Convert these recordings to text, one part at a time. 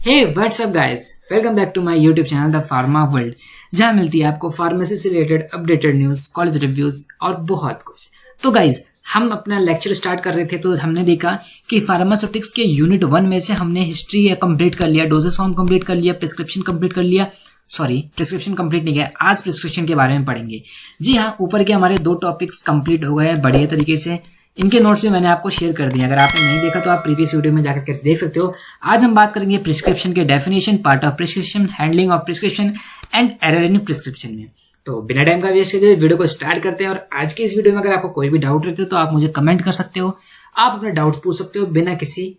Hey what's up guys, welcome back to my YouTube channel the pharma world, जहां मिलती है आपको pharmacy से related updated news, college reviews और बहुत कुछ। तो गाइस, हम अपना लेक्चर स्टार्ट कर रहे थे तो हमने देखा कि फार्मास्यूटिक्स के यूनिट 1 में से हमने हिस्ट्री कंप्लीट कर लिया, डोजेस फॉर्म कंप्लीट कर लिया, प्रिस्क्रिप्शन कंप्लीट कर लिया। प्रिस्क्रिप्शन कंप्लीट नहीं किया, आज प्रिस्क्रिप्शन के बारे में पढ़ेंगे। जी हाँ, ऊपर के हमारे 2 टॉपिक्स कंप्लीट हो गए हैं बढ़िया तरीके से। इनके नोट्स भी मैंने आपको शेयर कर दिए, अगर आपने नहीं देखा तो आप प्रीवियस वीडियो में जाकर के देख सकते हो। आज हम बात करेंगे प्रिस्क्रिप्शन के definition, part of prescription, handling of prescription and error in prescription में। तो बिना टाइम का वेस्ट किए वीडियो को स्टार्ट करते हैं। और आज के इस वीडियो में अगर आपको कोई भी डाउट रहते हो तो आप मुझे कमेंट कर सकते हो, आप अपने डाउट्स पूछ सकते हो बिना किसी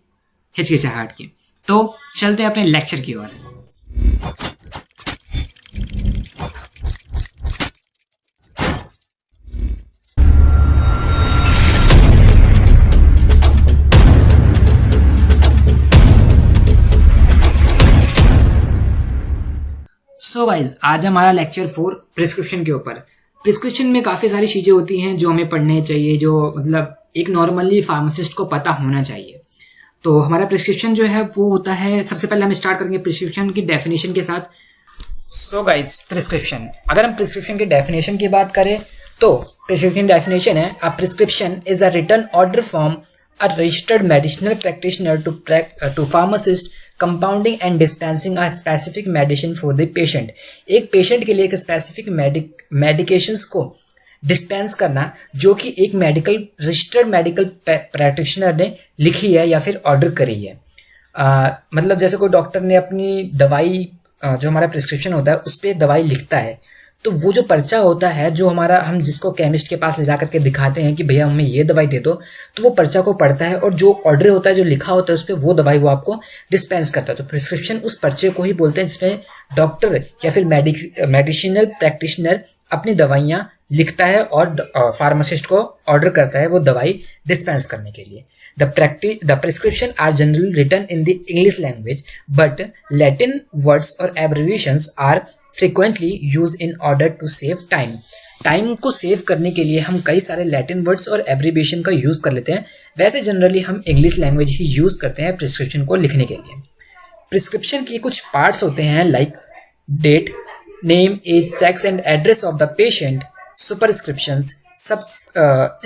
हिचकिचाहट के। तो चलते हैं अपने लेक्चर की ओर। सो गाइज, आज हमारा लेक्चर 4 प्रिस्क्रिप्शन के ऊपर। प्रिस्क्रिप्शन में काफ़ी सारी चीज़ें होती हैं जो हमें पढ़ने चाहिए, जो मतलब एक नॉर्मली फार्मासिस्ट को पता होना चाहिए। तो हमारा प्रिस्क्रिप्शन जो है वो होता है, सबसे पहले हम स्टार्ट करेंगे प्रिस्क्रिप्शन की डेफिनेशन के साथ। सो गाइज, प्रिस्क्रिप्शन, अगर हम प्रिस्क्रिप्शन की डेफिनेशन की बात करें तो प्रिस्क्रिप्शन डेफिनेशन है, a prescription is a written order from a registered medicinal practitioner to pharmacist compounding and dispensing a specific medicine for the patient। एक पेशेंट के लिए एक स्पेसिफिक मेडिकेशंस को डिस्पेंस करना जो कि एक रजिस्टर्ड मेडिकल प्रैक्टिशनर ने लिखी है या फिर ऑर्डर करी है। मतलब जैसे कोई डॉक्टर ने अपनी दवाई जो हमारा प्रिस्क्रिप्शन होता है उस पर दवाई लिखता है, तो वो जो पर्चा होता है जो हमारा, हम जिसको केमिस्ट के पास ले जा करके दिखाते हैं कि भैया हमें ये दवाई दे दो, तो वो पर्चा को पढ़ता है और जो ऑर्डर होता है, जो लिखा होता है उस पर, वो दवाई वो आपको डिस्पेंस करता है। तो प्रिस्क्रिप्शन उस पर्चे को ही बोलते हैं जिसमें डॉक्टर या फिर मेडिसिनल प्रैक्टिशनर अपनी दवाइयाँ लिखता है और फार्मासिस्ट को ऑर्डर करता है वो दवाई डिस्पेंस करने के लिए। The prescription are generally written in the English language, but Latin words or abbreviations are frequently used in order to save time। Time को सेव करने के लिए हम कई सारे लैटिन वर्ड्स और एब्रीविएशन का यूज़ कर लेते हैं। वैसे जनरली हम इंग्लिश लैंग्वेज ही यूज़ करते हैं प्रिस्क्रिप्शन को लिखने के लिए। प्रिस्क्रिप्शन के कुछ पार्ट्स होते हैं like date, name, age, sex and address of the patient, superscriptions,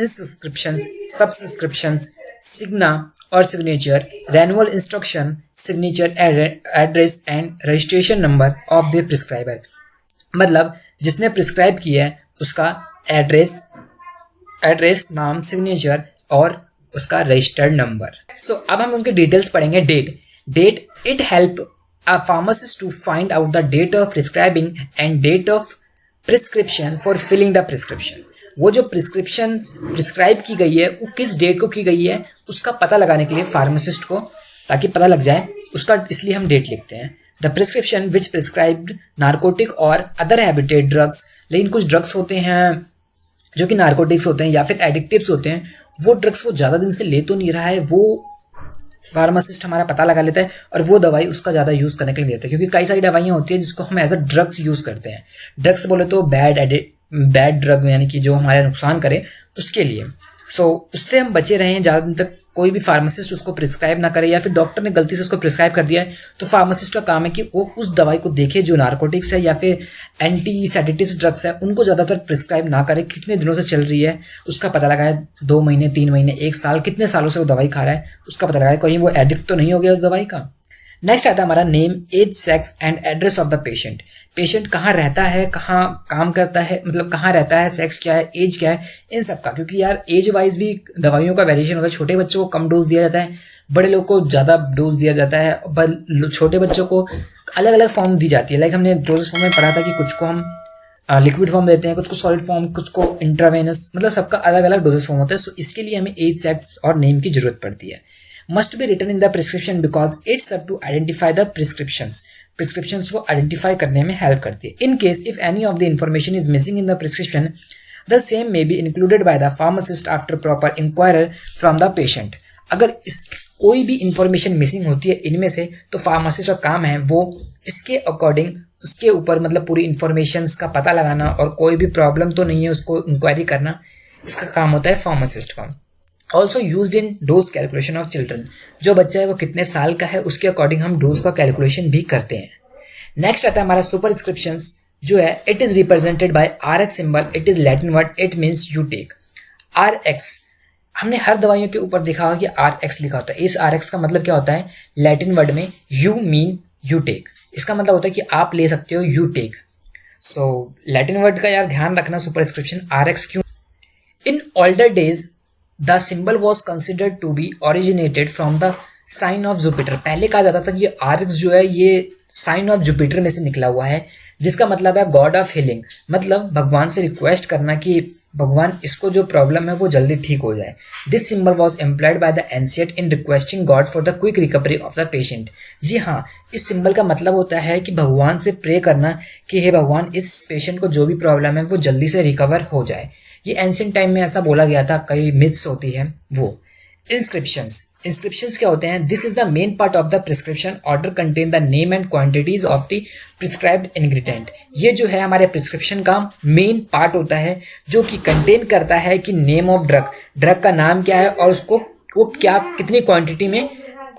inscriptions, subscriptions, signa और signature, renewal instruction, signature, address and registration number of the prescriber. मतलब जिसने प्रिस्क्राइब किया है उसका एड्रेस, नाम, सिग्नेचर और उसका रजिस्टर्ड नंबर। सो अब हम उनके डिटेल्स पढ़ेंगे। Date it help a pharmacist to find out the date of prescribing and date of prescription for filling the prescription. वो जो प्रिस्क्रिप्शन प्रिस्क्राइब की गई है वो किस डेट को की गई है उसका पता लगाने के लिए फार्मासिस्ट को, ताकि पता लग जाए उसका, इसलिए हम डेट लिखते हैं। The prescription which prescribed narcotic और अदर हैबिटेड ड्रग्स। लेकिन कुछ ड्रग्स होते हैं जो कि नार्कोटिक्स होते हैं या फिर एडिक्टिव्स होते हैं, वो ड्रग्स वो ज़्यादा दिन से ले तो नहीं रहा है, वो फार्मासिस्ट हमारा पता लगा लेता है और वो दवाई उसका ज़्यादा यूज़ करने के लिए देता है। क्योंकि कई सारी दवाइयाँ होती है जिसको हम एज अ ड्रग्स यूज़ करते हैं। ड्रग्स बोले तो बैड ड्रग, यानी कि जो हमारे नुकसान करे उसके लिए। सो उससे हम बचे रहें, ज़्यादा दिन तक कोई भी फार्मासिस्ट उसको प्रिस्क्राइब ना करे, या फिर डॉक्टर ने गलती से उसको प्रिस्क्राइब कर दिया है तो फार्मासिस्ट का काम है कि वो उस दवाई को देखे जो नार्कोटिक्स है या फिर एंटी सेडेटिव्स ड्रग्स है उनको ज़्यादातर प्रिस्क्राइब ना करे, कितने दिनों से चल रही है उसका पता लगाए, 2 महीने, 3 महीने, 1 साल, कितने सालों से वो दवाई खा रहा है उसका पता लगाए, कहीं वो एडिक्ट तो नहीं हो गया उस दवाई का। नेक्स्ट आता है हमारा name, age, sex and address of the patient. Patient कहाँ रहता है, कहाँ काम करता है, मतलब कहाँ रहता है, सेक्स क्या है, एज क्या है, इन सब का। क्योंकि यार एज वाइज भी दवाइयों का वेरिएशन होता है। छोटे बच्चों को कम डोज दिया जाता है, बड़े लोग को ज़्यादा डोज दिया जाता है। छोटे बच्चों को अलग अलग फॉर्म दी जाती है। लाइक हमने डोजेस फॉर्म में पढ़ा था कि कुछ को हम लिक्विड फॉर्म देते हैं, कुछ को सॉलिड फॉर्म, कुछ को इंट्रावेनस, मतलब सबका अलग अलग डोजेस फॉर्म होता है। सो इसके लिए हमें एज, सेक्स और नेम की जरूरत पड़ती है। Must be written in the prescription because it's serve to identify the prescriptions को आइडेंटिफाई करने में हेल्प करती है। In case if any of the information is missing in the prescription, the same may be included by the pharmacist after proper inquiry from the patient. अगर कोई भी information missing होती है इनमें से तो फार्मासिस्ट का काम है वो इसके अकॉर्डिंग उसके ऊपर मतलब पूरी इंफॉर्मेशंस का पता लगाना और कोई भी प्रॉब्लम तो नहीं है उसको इंक्वायरी करना, इसका काम होता है फार्मासिस्ट का। Also used in dose calculation of children. जो बच्चा है वो कितने साल का है उसके अकॉर्डिंग हम डोज का कैलकुलेशन भी करते हैं। नेक्स्ट आता है हमारा सुपरस्क्रिप्शंस जो है, it is represented by RX symbol, it is Latin word, it means you take. RX हमने हर दवाइयों के ऊपर देखा होगा कि RX लिखा होता है। इस RX का मतलब क्या होता है, लैटिन वर्ड में यू मीन यू टेक, इसका मतलब होता है कि आप ले सकते हो, you take. So Latin word का यार ध्यान रखना, सुपरस्क्रिप्शन RX क्यों। In older days the symbol was considered to be originated from the sign of Jupiter. पहले कहा जाता था कि ये RX जो है ये साइन ऑफ जुपिटर में से निकला हुआ है, जिसका मतलब है गॉड ऑफ हीलिंग, मतलब भगवान से रिक्वेस्ट करना कि भगवान इसको जो प्रॉब्लम है वो जल्दी ठीक हो जाए। This symbol was employed by the ancient in requesting God for the quick recovery of the patient. जी हाँ, इस सिंबल का मतलब होता है कि भगवान से प्रे करना कि हे भगवान इस पेशेंट को जो भी प्रॉब्लम है वो जल्दी से रिकवर हो जाए। ये एंशिएंट टाइम में ऐसा बोला गया था, कई मिथ्स होती है वो। इंस्क्रिप्शंस क्या होते हैं, this is the main part of the prescription order contain the name and quantities of the prescribed ingredient. ये जो है हमारे प्रिस्क्रिप्शन का मेन पार्ट होता है जो कि कंटेन करता है कि नेम ऑफ ड्रग का नाम क्या है और उसको वो क्या कितनी क्वांटिटी में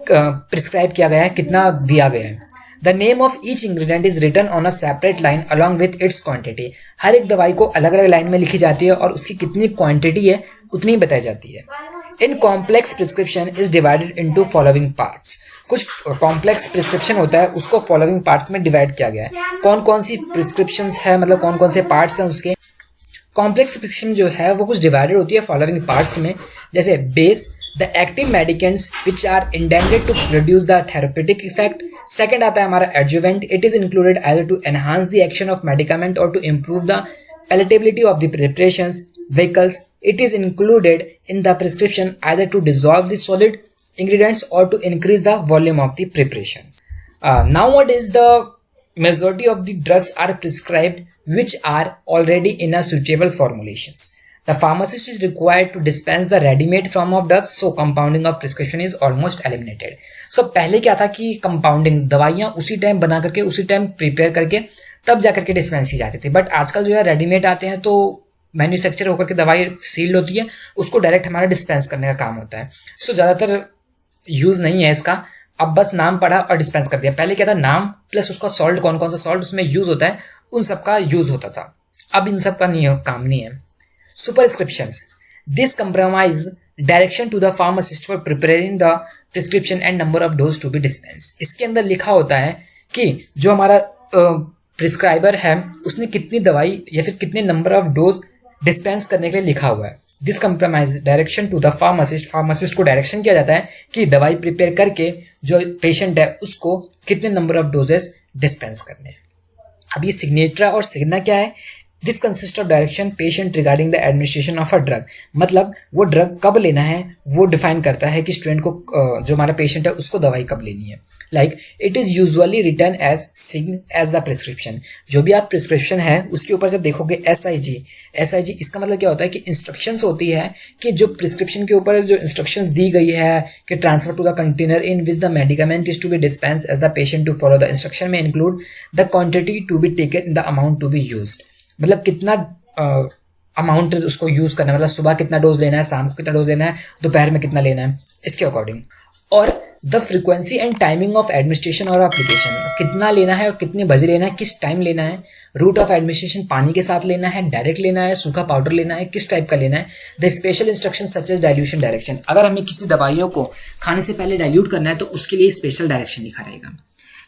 प्रिस्क्राइब किया गया है, कितना दिया गया है। The name of each ingredient is written on a separate line along with its quantity. हर एक दवाई को अलग अलग लाइन में लिखी जाती है और उसकी कितनी क्वांटिटी है उतनी बताई जाती है। In complex prescription is divided into following parts. कुछ कॉम्प्लेक्स प्रिस्क्रिप्शन होता है उसको फॉलोइंग पार्ट्स में डिवाइड किया गया है। कौन कौन सी प्रिस्क्रिप्शंस है, मतलब कौन कौन से पार्ट्स हैं उसके। कॉम्प्लेक्स प्रिस्क्रिप्शन जो है वो कुछ डिवाइडेड होती है फॉलोइंग पार्ट्स में, जैसे base the active medicaments which are intended to produce the therapeutic effect. Second आता है हमारा adjuvant, it is included either to enhance the action of medicament और to improve the palatability of the preparations. Vehicles, it is included in the prescription either to dissolve the solid ingredients or to increase the volume of the preparations. Nowadays the majority of the drugs are prescribed which are already in a suitable formulations. The pharmacist is required to dispense the ready-made form of drugs, so compounding of prescription is almost eliminated. So पहले क्या था कि compounding दवाइयाँ उसी time बना करके उसी time prepare करके तब जाकर के डिस्पेंस की जाती थी, बट आजकल जो है रेडीमेड आते हैं तो मैन्युफैक्चर होकर के दवाई सील्ड होती है, उसको डायरेक्ट हमारा डिस्पेंस करने का काम होता है। सो ज़्यादातर यूज़ नहीं है इसका, अब बस नाम पढ़ा और डिस्पेंस कर दिया। पहले क्या था, नाम प्लस उसका सॉल्ट, कौन कौन सा सॉल्ट उसमें यूज़ होता है उन सब का यूज़ होता था, अब इन सब का काम नहीं है। Superscriptions, this compromise direction to the pharmacist for preparing the prescription and number of dose to be dispense. इसके अंदर लिखा होता है कि जो हमारा प्रिस्क्राइबर है उसने कितनी दवाई या फिर कितने नंबर ऑफ डोज डिस्पेंस करने के लिए लिखा हुआ है। This compromise direction to the pharmacist को डायरेक्शन किया जाता है कि दवाई प्रिपेयर करके जो पेशेंट है उसको कितने नंबर ऑफ डोजेस डिस्पेंस करने हैं। अब ये सिग्नेचर और सिग्ना क्या है, this consist of direction patient regarding the administration of a drug, मतलब वो ड्रग कब लेना है वो डिफाइन करता है कि स्टूडेंट को जो हमारा पेशेंट है उसको दवाई कब लेनी है। Like it is usually written as sign as the prescription. जो भी आप प्रिस्क्रिप्शन है उसके ऊपर जब देखोगे SIG, इसका मतलब क्या होता है कि इंस्ट्रक्शंस होती है कि जो प्रिस्क्रिप्शन के ऊपर जो इंस्ट्रक्शंस दी गई है कि transfer to the container in which the medicament is to be dispense as the patient to follow the instruction में include the quantity to be taken in the amount to be used, मतलब कितना amount उसको use करना है, मतलब सुबह कितना dose लेना है, शाम को कितना डोज लेना है, दोपहर में कितना लेना है, इसके अकॉर्डिंग। और the frequency and timing of administration और एप्लीकेशन, कितना लेना है और कितने बजे लेना है, किस टाइम लेना है। रूट ऑफ एडमिनिस्ट्रेशन, पानी के साथ लेना है, डायरेक्ट लेना है, सूखा पाउडर लेना है, किस टाइप का लेना है। The special instruction such as dilution direction, अगर हमें किसी दवाइयों को खाने से पहले डाइल्यूट करना है तो उसके लिए स्पेशल डायरेक्शन लिखा रहेगा।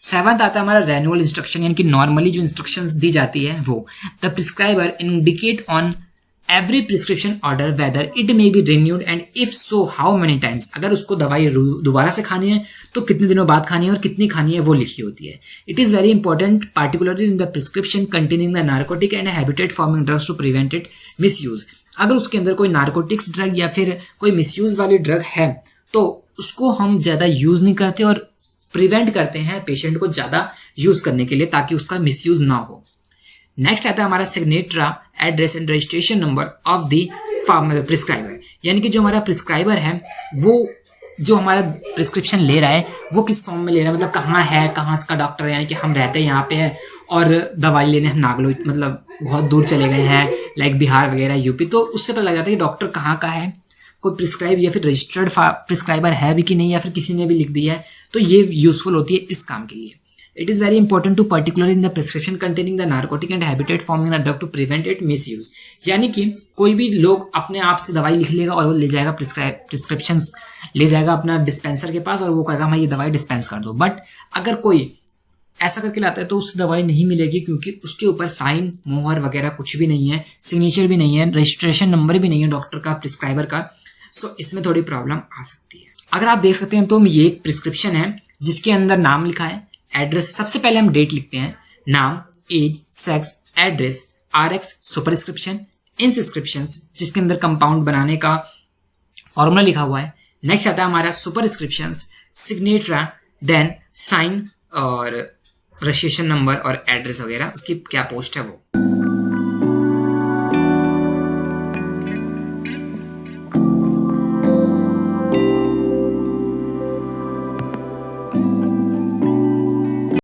7th आता है हमारा रैनुअल इंस्ट्रक्शन, यानी कि नॉर्मली जो इंस्ट्रक्शंस दी जाती है वो। The prescriber indicate on every prescription order whether it may be renewed and if so how many times, अगर उसको दवाई दोबारा से खानी है तो कितने दिनों बाद खानी है और कितनी खानी है वो लिखी होती है। It is very important particularly in the prescription containing the narcotic and habitat forming drugs to prevent it misuse. अगर उसके अंदर कोई नार्कोटिक्स ड्रग या फिर कोई मिसयूज वाली ड्रग है तो उसको हम ज़्यादा यूज़ नहीं करते और प्रिवेंट करते हैं पेशेंट को ज़्यादा यूज़ करने के लिए ताकि उसका मिसयूज ना हो। नेक्स्ट आता है हमारा signature, address and registration number of the prescriber, यानी कि जो हमारा प्रिस्क्राइबर है वो जो हमारा प्रिस्क्रिप्शन ले रहा है वो किस फॉर्म में ले रहा है, मतलब कहाँ है, कहाँ का डॉक्टर है, यानी कि हम रहते हैं यहाँ पे है और दवाई लेने हम नागलो मतलब बहुत दूर चले गए हैं लाइक बिहार वगैरह यूपी, तो उससे पता लग जाता है कि डॉक्टर कहाँ का है, कोई प्रिस्क्राइब या फिर रजिस्टर्ड प्रिस्क्राइबर है भी कि नहीं, या फिर किसी ने भी लिख दिया है, तो ये यूजफुल होती है इस काम के लिए। It is very important to particular in the prescription containing the narcotic and habitat forming the drug to prevent it misuse. यानी कि कोई भी लोग अपने आप से दवाई लिख लेगा और वो ले जाएगा प्रिस्क्रिप्शन ले जाएगा अपना डिस्पेंसर के पास और वो कहेगा मैं ये दवाई डिस्पेंस कर दो, बट अगर कोई ऐसा करके लाता है तो उससे दवाई नहीं मिलेगी, क्योंकि उसके ऊपर साइन मोहर वगैरह कुछ भी नहीं है, सिग्नेचर भी नहीं है, रजिस्ट्रेशन नंबर भी नहीं है डॉक्टर का, प्रिस्क्राइबर का। सो इसमें थोड़ी प्रॉब्लम आ सकती है। अगर आप देख सकते हैं तो ये एक प्रिस्क्रिप्शन है जिसके अंदर नाम लिखा है, एड्रेस, सबसे पहले हम डेट लिखते हैं, नाम, age, sex, address, Rx, superscription, inscription जिसके अंदर कंपाउंड बनाने का फॉर्मूला लिखा हुआ है। नेक्स्ट आता है हमारा सुपरस्क्रिप्शन, सिग्नेचर, देन साइन और रजिस्ट्रेशन नंबर और एड्रेस वगैरह, उसकी क्या पोस्ट है वो।